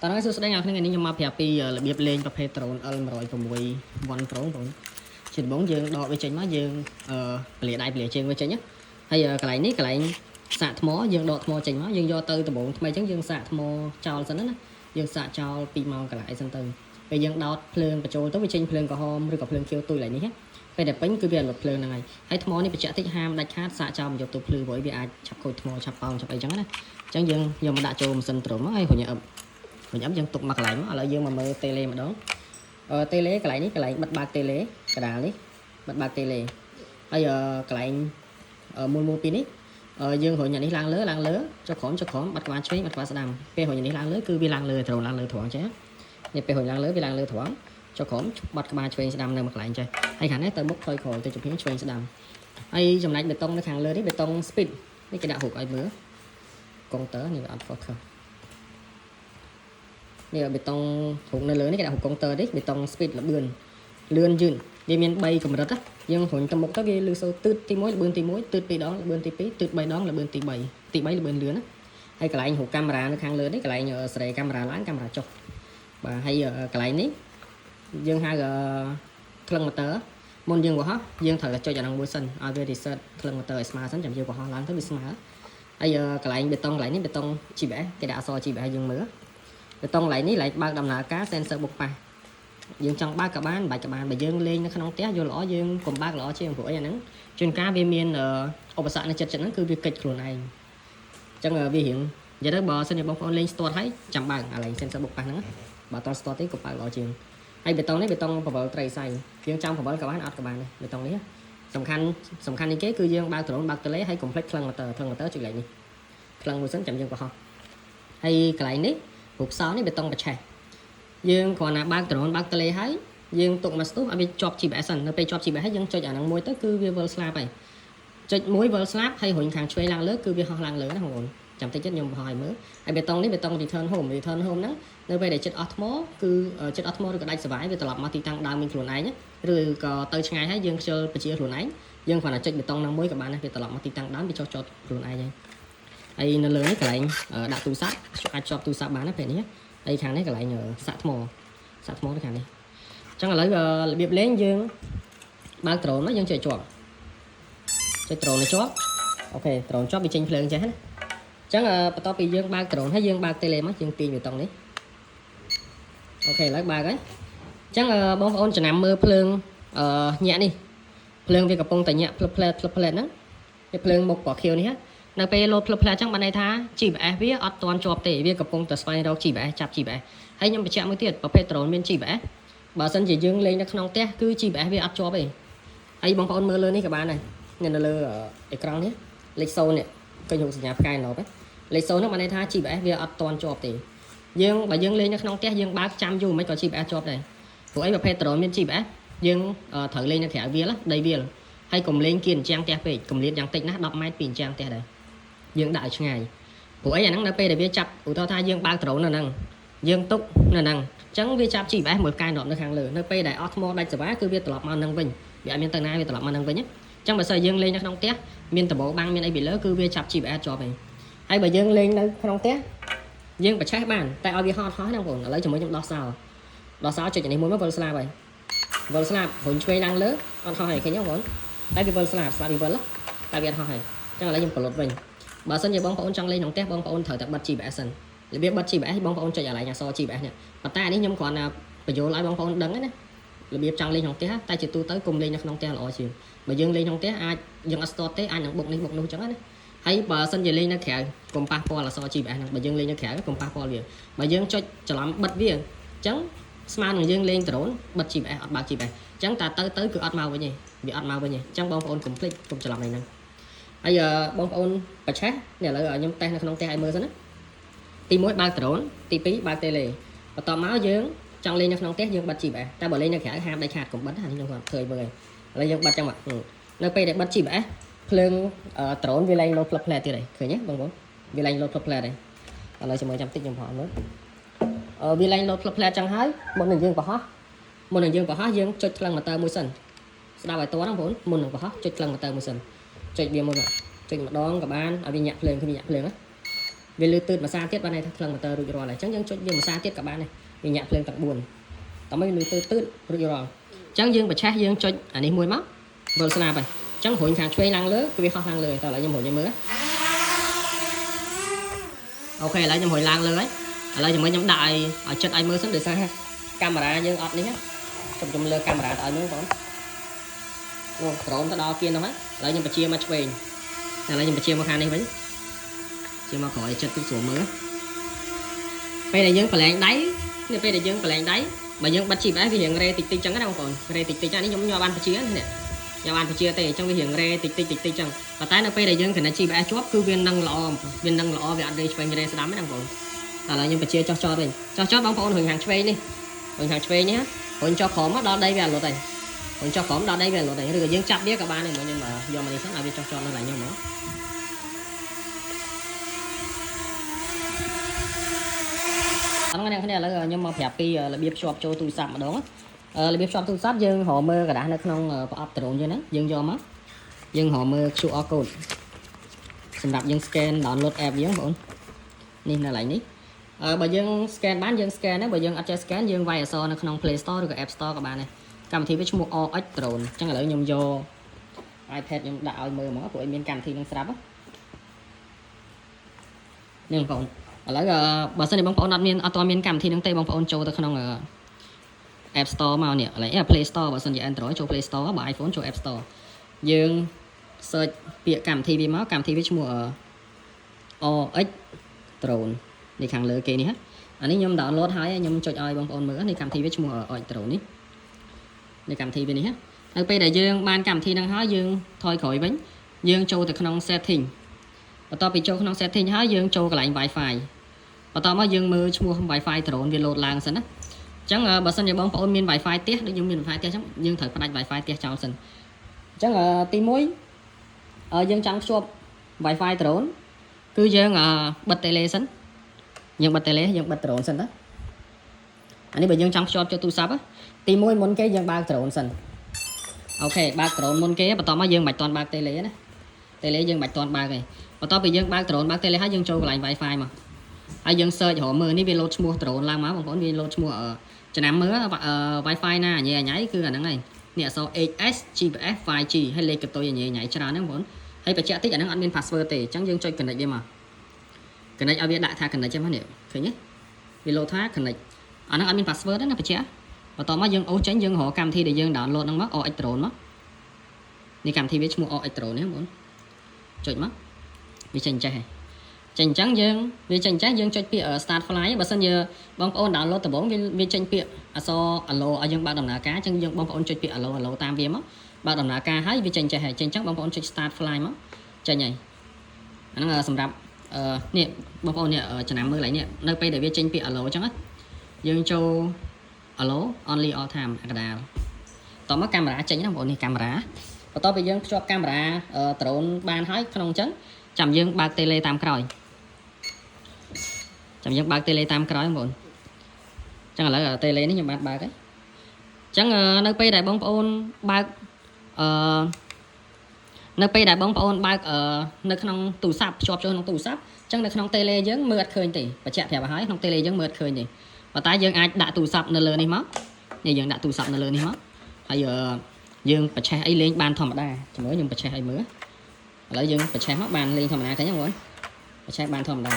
តើហើយសួស្តីអ្នកនាងខ្ញុំមកប្រាប់ពីរបៀបលេងប្រភេទ drone L106 One Pro បងជាដំបូងយើងដកវាចេញមកយើងពលាដៃពលាជើងវាចេញណាហើយកន្លែងនេះកន្លែងសាកថ្មយើងដកថ្មចេញមកយើងយកទៅដំបូងថ្មីអញ្ចឹងយើងសាកថ្មចោលសិនណាយើងសាកចោល2ម៉ោងកន្លែងសិនទៅពេលយើងដោតភ្លើងបញ្ចូលទៅវាចេញភ្លើងក្រហមឬក៏ភ្លើងខៀវទុយឡើងនេះណាពេលដែលពេញគឺវាលុតភ្លើងហ្នឹងហើយថ្មនេះបញ្ជាក់តិចហាមដាច់ខាតសាកចោលមិនយកទៅភ្លឺព្រោះវាអាចឆាប់ខូចថ្មឆាប់ប៉ោងឆាប់អីចឹងណាអញ្ចឹងយើងយកមកដាក់ចូលម៉ាស៊ីនត្រុំហើយរុញអឹបវិញយើងទុកមកកន្លែងមកឥឡូវយើងមកមើលតេឡេម្ដងតេឡេកន្លែងនេះកន្លែងបិទបើកតេឡេកដាលនេះបិទបើកតេឡេហើយកន្លែងមូលពីនេះយើងរុញអានេះឡើងលើចុះក្រោមបាត់ក្បាលឆ្វេងបាត់ក្បាលស្ដាំពេលរុញអានេះឡើងលើគឺវាឡើងលើត្រង់ឡើងលើត្រង់អញ្ចឹងនេះពេលរុញឡើងលើវាឡើងលើត្រង់ចុះក្រោមបាត់ក្បាលឆ្វេងស្ដាំនៅមួយកន្លែងចេះហើយខាងនេះទៅមុខថយក្រោយទៅជំភាំឆ្វេងស្ដាំហើយចំណែកបេតុងនៅខាងលើនេះបេតុង speed នេះគេដាក់រូបឲ្យមើលកុងទ័រនេះវាអត់ focusនេះបេតុងរូបនៅលើនេះគេដាក់រូបកុងទ័រនេះបេតុង speed លឿនយឺនវាមាន3កម្រិតណាយើងរុញទៅមុខទៅវាលឺសូរទឺតទី1លឿនទី1ទឺត2ដងលឿនទី2ទឺត3ដងលឿនទី3ទី3លឿនលឿនណាហើយកន្លែងរូបកាមេរ៉ានៅខាងលើនេះកន្លែងស្រេកាមេរ៉ាឡើងកាមេរ៉ាចុះបាទហើយកន្លែងនេះយើងហៅក្លឹងម៉ូទ័រមុនយើងបោះយើងត្រូវតែចុចអាហ្នឹងមួយសិនឲ្យវា reset ក្លឹងម៉ូទ័រឲ្យស្មើសិនចាំយើងបោះឡើងទៅវាស្មើហើយកន្លែងបេតុងកន្លែងនេះបេតុង GPS គេដាក់អក្សរ GPS យើងមើលបេតុងកន្លែងនេះបើកដំណើរការ sensor បុកប៉ះយើងចង់បើកក៏បានបាច់ក៏បានបើយើងលេងនៅក្នុងផ្ទះយល់ល្អយើងកុំបើកល្អជាងព្រោះអីអាហ្នឹងជួនកាលវាមានឧបសគ្គនៅចិត្តហ្នឹងគឺវាកិច្ចខ្លួនឯងអញ្ចឹងវារៀងនិយាយទៅបើសិនជាបងប្អូនលេង start ហើយចាំបើកអាឡែង sensor បុកប៉ះហ្នឹងបើត start ទេក៏បើកល្អជាងហើយបេតុងនេះបេតុងពវល់ត្រីស័យយើងចង់ពវល់ក៏បានអត់ក៏បានដែរបេតុងនេះសំខាន់នេះគេគឺយើងបើកដ្រូនបើកតេឡេហើយកុំភ្លេចក្លឹងម៉ូទ័រចុចលេខនេះក្លឹងមួយសិនចាំយើងបោះហើយកន្លែងនេះរូបសោនេះបេតុងបច្ឆេះយើងគ្រាន់តែបើកដ្រូនបើកតេឡេហើយយើងទុកមកស្ទុះឲ្យវាជាប់ GPS សិននៅពេលជាប់ GPS ហើយយើងចុចអាហ្នឹងមួយទៅគឺវាវិលស្លាប់ហើយចុចមួយវិលស្លាប់ហើយរុញខាងឆ្វេងឡើងលើគឺវាហោះឡើងលើណាបងប្អូនចាំតិចទៀតខ្ញុំបង្ហាញមើលហើយបេតុងនេះបេតុង return home ហ្នឹងនៅពេលដែលចិត្តអស់ថ្មគឺចិត្តអស់ថ្មឬក៏ដាច់សវាយវាត្រឡប់មកទីតាំងដើមមានខ្លួនឯងឬក៏ទៅឆ្ងាយហើយយើងខ្ជិលបជាខ្លួនឯងយើងគ្រាន់តែចុចបេតុងហ្នឹងមួយក៏បានដែរវាត្រឡប់មកទីតាំងដើមវាចុះចតខ្លួនឯងហើយនៅលើនេះកន្លែងដាក់ទូរស័ព្ទអាចជាប់ទូរស័ព្ទបានណាពេលនេះហើយខាងនេះកន្លែងសាក់ថ្មនៅខាងនេះអញ្ចឹងឥឡូវរបៀបលេងយើងបើកដ្រូនមកយើងចុចជាប់ចុចដ្រូននេះជាប់អូខេដ្រូនជាប់វាចេញភ្លើងចេះណាអញ្ចឹងបន្ទាប់ពីយើងបើកដ្រូនហើយយើងបើកតេឡេមកយើងទាញបេតុងនេះអូខេឥឡូវបើកហើយអញ្ចឹងបងប្អូនចំណាំមើលភ្លើងញាក់នេះភ្លើងវាកំពុងតែញាក់ភ្លឹបផ្លែតហ្នឹងវាភ្លើងមុខពណ៌ខៀវនេះនៅពេលលោតភ្លឹបផ្លែតអញ្ចឹងបានន័យថា GPS វាអត់ទាន់ជាប់ទេវាកំពុងតែស្វែងរក GPS ចាប់ GPS ហើយខ្ញុំបញ្ជាក់មួយទៀតប្រភេទ drone មាន GPS បើសិនជាយើងលេងនៅក្នុងផ្ទះគឺ GPS វាអត់ជាប់ទេហើយបងប្អូនមើលលើនេះក៏បានដែរនៅលើអេក្រង់នេះលេខ0នេះឃើញរូបសញ្ញាផ្កាយណប់លេខ0នោះបានន័យថា GPS វាអត់ទាន់ជាប់ទេបើយើងលេងនៅក្នុងផ្ទះយើងបើកចាំយូរមិនក៏ GPS ជាប់ដែរព្រោះអីប្រភេទ drone មាន GPS យើងត្រូវលេងនៅក្រៅវាលដីវាលហើយកុំលេងគៀនអញ្ចាំងផ្ទះពេកកុំលេងយ៉ាងតិចណា10ម៉ែត្រពីអញ្ចាំងផ្ទះដែរយើងដាក់ឲ្យឆ្ងាយព្រោះអីអាហ្នឹងនៅពេលដែលវាចាប់ឧទាហរណ៍ថាយើងបើកដ្រូននៅហ្នឹងយើងទុកនៅហ្នឹងអញ្ចឹងវាចាប់ GPS មួយផ្កាយណប់នៅខាងលើនៅពេលដែលអស់ថ្មដាច់សេវាគឺវាត្រឡប់មកហ្នឹងវិញវាអត់មានទៅណាវាត្រឡប់មកហ្នឹងវិញអញ្ចឹងបើសិនយើងលេងនៅក្នុងផ្ទះមានដបបាំងមានអីពីលើគឺវាចាប់ GPS ជាប់ឯងហើយបើយើងលេងនៅក្នុងផ្ទះយើងបច្ឆេះបានតែឲ្យវាហត់ហោះណាបងប្អូនឥឡូវជាមួយខ្ញុំដោះសោចុចនេះមួយមកវិលស្លាប់ហើយវិលស្លាប់រុញឆ្វេងឡើងលើអត់ហោះហើយឃើញទេបងប្អូនតែវាវិលស្លាប់វាវិលតែវាអត់ហោះហើយអញ្ចឹងឥឡូវខ្ញុំប្រឡប់វិញបើសិនជាបងប្អូនចង់លេងក្នុងផ្ទះបងប្អូនត្រូវតែបិទ GPS សិនរបៀបបិទ GPS បងប្អូនចុចអាឡែងអក្សរ GPS នេះប៉ុន្តែអានេះខ្ញុំគ្រាន់តែបញ្យល់ឲ្យបងប្អូនដឹងណារបៀបចង់លេងក្នុងផ្ទះតែជាទូទៅកុំលេងនៅក្នុងផ្ទះល្អជាងបើយើងលេងក្នុងផ្ទះអាចយើងអត់ស្ទាត់ទេអាចនឹងបុកនេះបុកនោះអញ្ចឹងណាហើយបើសិនជាលេងនៅក្រៅកុំប៉ះពាល់អក្សរ GPS ហ្នឹងបើយើងលេងនៅក្រៅកុំប៉ះពាល់វាបើយើងចុចច្រឡំបិទវាអញ្ចឹងស្មើនឹងយើងលេងដ្រូនបិទ GPS អត់បើក GPS អញ្ចឹងតែទៅគឺអត់មកវិញទេវាអត់មកវិញទេអញ្ចឹងបងប្អូនកុំភ្លេចកុំច្រឡំហ្នឹងហើយបងប្អូនបច្ឆេះនេះឥឡូវខ្ញុំតេស្តនៅក្នុងផ្ទះឲ្យមើលសិនណាទី1បើកដ្រូនទី2បើកតេឡេបន្ទាប់មកយើងចង់លេងនៅក្នុងផ្ទះយើងបិទ GPS តែបើលេងនៅក្រៅហាមដាច់ខាតកុំបិទហ្នឹងខ្ញុំគាត់ធ្វើឲ្យមើលឥឡូវយើងបិទចឹងមកនៅពេលដែលបិទ GPS ភ្លើងដ្រូនវាឡើងលោតផ្លឹបផ្លែតទៀតហើយឃើញទេបងប្អូនវាឡើងលោតផ្លឹបផ្លែតហើយឥឡូវចាំមើលចាំតិចខ្ញុំប្រហែលមើលវាឡើងលោតផ្លឹបផ្លែតចឹងហើយមុននឹងយើងបោះយើងចុចក្លឹងម៉ូទ័រមួយសិនស្ដាប់ឲ្យតណាបងប្អូនមុននឹងបោះចុចក្លឹងម៉ូទ័រមួយសិនចុចវាមួយមកចុចម្ដងក៏បានឲ្យវាញាក់ភ្លើងគឺវាញាក់ភ្លើងណា វាលឺទើបមួយសាទៀតបានន័យថាថ្លឹងម៉ូទ័ររួចរាល់ហើយអញ្ចឹងយើងចុចវាមួយសាទៀតក៏បានដែរវាញាក់ភ្លើងទាំង4តោះមកលឺទើបរួចរាល់អញ្ចឹងយើងបច្ឆេះយើងចុចអានេះមួយមកវិលស្នាប់ហើយអញ្ចឹងរុញខាងឆ្វេងឡើងលើគឺវាហោះឡើងលើតោះឥឡូវខ្ញុំរុញឲ្យមើលអូខេឥឡូវខ្ញុំរុញឡើងលើហើយឥឡូវខ្ញុំដាក់ឲ្យចិត្តឲ្យមើលសិនដោយសារកាមេរ៉ាយើងអត់នេះខ្ញុំលើកាមេរ៉ាទៅឲ្យមើលបងអូដ្រូនទៅដល់គៀនហ្នឹងហើយឥឡូវខ្ញុំបញ្ជាមកឆ្វេងឥឡូវខ្ញុំបញ្ជាមកខាងនេះវិញជាមកក្រោយចិត្តពីស្រួលមើលពេលដែលយើងប្រឡែងដៃនេះពេលដែលយើងប្រឡែងដៃបើយើងបិទ GPS វារៀងរេតិចតិចចឹងណាបងប្អូនរេតិចតិចនេះខ្ញុំញ័របានបញ្ជានេះញ័របានបញ្ជាទេអញ្ចឹងវារៀងរេតិចចឹងប៉ុន្តែនៅពេលដែលយើង connect GPS ជាប់គឺវានឹងល្អវាអត់រេឆ្វេងរេស្ដាំទេបងប្អូនឥឡូវខ្ញុំបញ្ជាចោះចតវិញចោះចតបងប្អូនរុញខាងឆ្វេងនេះរុញខាងឆ្វេងនេះរុញចុះក្រោមមកដល់ដីវាអត់លុតហើយរុញចុះក្រោមដល់ដីវាអត់លុតហើយឬក៏យើងចាប់វាក៏បានដែរខ្ញុំយកមកនេះសិនឲ្យវាចុះចតនៅឡើយខ្ញុំមកអញ្ចឹងអ្នកគ្នាឥឡូវខ្ញុំមកប្រាប់ពីរបៀបភ្ជាប់ចូលទូរស័ព្ទម្ដងរបៀបភ្ជាប់ទូរស័ព្ទយើងរកមើលกระดาษនៅក្នុងប្រអប់ដ្រូនយើងហ្នឹងយើងយកមកយើងរកមើល QR code សម្រាប់យើង scan download app យើងបងនេះនៅកន្លែងនេះបើយើង scan បានយើង scan ណាបើយើងអត់ចេះ scan យើងវាយអក្សរនៅក្នុង Play Store ឬក៏ App Store ក៏បានដែរកម្មវិធីវាឈ្មោះ OX Drone អញ្ចឹងឥឡូវខ្ញុំយក iPad ខ្ញុំដាក់ឲ្យមើលហ្មងព្រោះឲ្យមានកម្មវិធីនឹងស្រាប់នេះបងប្អូនឥឡូវបើសិនជាបងប្អូនអត់ទាន់មានកម្មវិធីហ្នឹងទេបងប្អូនចូលទៅក្នុង App Store មកនេះឥឡូវ Play Store បើសិនជា Android ចូល Play Store បើ iPhone ចូល App Store យើង search ពាក្យកម្មវិធីវាមកកម្មវិធីវាឈ្មោះ OX Drone នេះខាងលើគេនេះហ៎អានេះខ្ញុំ download ហើយខ្ញុំចុចឲ្យបងប្អូនមើលនេះកម្មវិធីវាឈ្មោះ OX Drone នេះកម្មវិធីវានេះហ៎នៅពេលដែលយើងបានកម្មវិធីហ្នឹងហើយយើងថយក្រោយវិញយើងចូលទៅក្នុង setting បន្ទាប់ពីចូលក្នុង setting ហើយយើងចូលកន្លែង Wi-Fi បន្ទាប់មកយើងមើលឈ្មោះ Wi-Fi drone វា load ឡើងសិនណាអញ្ចឹងបើសិនជាបងប្អូនមាន Wi-Fi ផ្ទះដូចខ្ញុំមាន Wi-Fi ផ្ទះអញ្ចឹងយើងត្រូវផ្ដាច់ Wi-Fi ផ្ទះចោលសិនអញ្ចឹងទី1យើងចង់ភ្ជាប់ Wi-Fi drone គឺយើងបិទ tele សិនយើងបិទ tele យើងបិទ drone សិនទៅអានេះបើយើងចង់ភ្ជាប់ចូលទូរស័ព្ទទី1មុនគេយើងបើក drone សិនអូខេបើក drone មុនគេបន្ទាប់មកយើងមិនបាច់តន់បើក tele ណា tele យើងមិនបាច់តន់បើកទេបន្ទាប់ពីយើងបើក drone បើក tele ហើយយើងចូលកន្លែង Wi-Fi មកហើយយើង search រកមើលនេះវា load ឈ្មោះ drone ឡើងមកបងប្អូនវា load ឈ្មោះចំណាំមើល Wi-Fi ណាញ៉ៃញ៉ៃគឺអាហ្នឹងហើយនេះអក្សរ HS GPS 5G ហើយលេខកតុយញ៉ៃញ៉ៃច្រើនហ្នឹងបងប្អូនហើយបញ្ជាក់តិចអាហ្នឹងអត់មាន password ទេអញ្ចឹងយើងចុច connect វាមក connect ឲ្យវាដាក់ថា connect ចឹងហ្នឹងឃើញទេវា load ថា connect អាហ្នឹងអត់មាន password ទេណាបញ្ជាក់បន្ទាប់មកយើងអូសចេញយើងរកកម្មវិធីដែលយើង download ហ្នឹងមក OX Drone មកនេះកម្មវិធីវាឈ្មោះ OX Drone នេះបងប្អូនចុចមកវាចេញចេះហើយចេញអញ្ចឹងយើងវាចេញចេះយើងចុចពាក្យ start fly បើសិនជាបងប្អូន download ដំបូងវាចេញពាក្យអក្សរ allo ឲ្យយើងបើកដំណើរការអញ្ចឹងយើងបងប្អូនចុចពាក្យ allo តាមវាមកបើកដំណើរការហើយវាចេញចេះហើយចេញអញ្ចឹងបងប្អូនចុច start fly មកចេញហើយអាហ្នឹងសម្រាប់នេះបងប្អូននេះចំណាំមើលឡើងនេះនៅពេលដែលវាចេញពាក្យ allo អញ្ចឹងយើងចូល allo only all time អាកដាលតោះមកកាមេរ៉ាចេញណាបងប្អូននេះកាមេរ៉ាបន្ទាប់ពីយើងភ្ជាប់កាមេរ៉ា drone បានហើយក្នុងអញ្ចឹងចាំយើងបើក tele តាមក្រោយចាំយើងបើក tele តាមក្រោយបងប្អូនអញ្ចឹងឥឡូវ tele នេះខ្ញុំបានបើកហើយអញ្ចឹងនៅពេលដែលបងប្អូនបើកនៅពេលដែលបងប្អូនបើកនៅក្នុងទូរស័ព្ទភ្ជាប់ចូលក្នុងទូរស័ព្ទអញ្ចឹងនៅក្នុង tele យើងមើលអត់ឃើញទេបញ្ជាក់ប្រាប់ឲ្យក្នុង tele យើងមើលអត់ឃើញទេប៉ុន្តែយើងអាចដាក់ទូរស័ព្ទនៅលើនេះមកនេះយើងដាក់ទូរស័ព្ទនៅលើនេះមកហើយយើងបច្ឆេះអីលេងបានធម្មតាជំនួយខ្ញុំបច្ឆេះឲ្យមើលឥឡូវយើងបច្ឆេះមកបានលេងធម្មតាឃើញទេបងប្អូនបច្ឆេះបានធម្មតា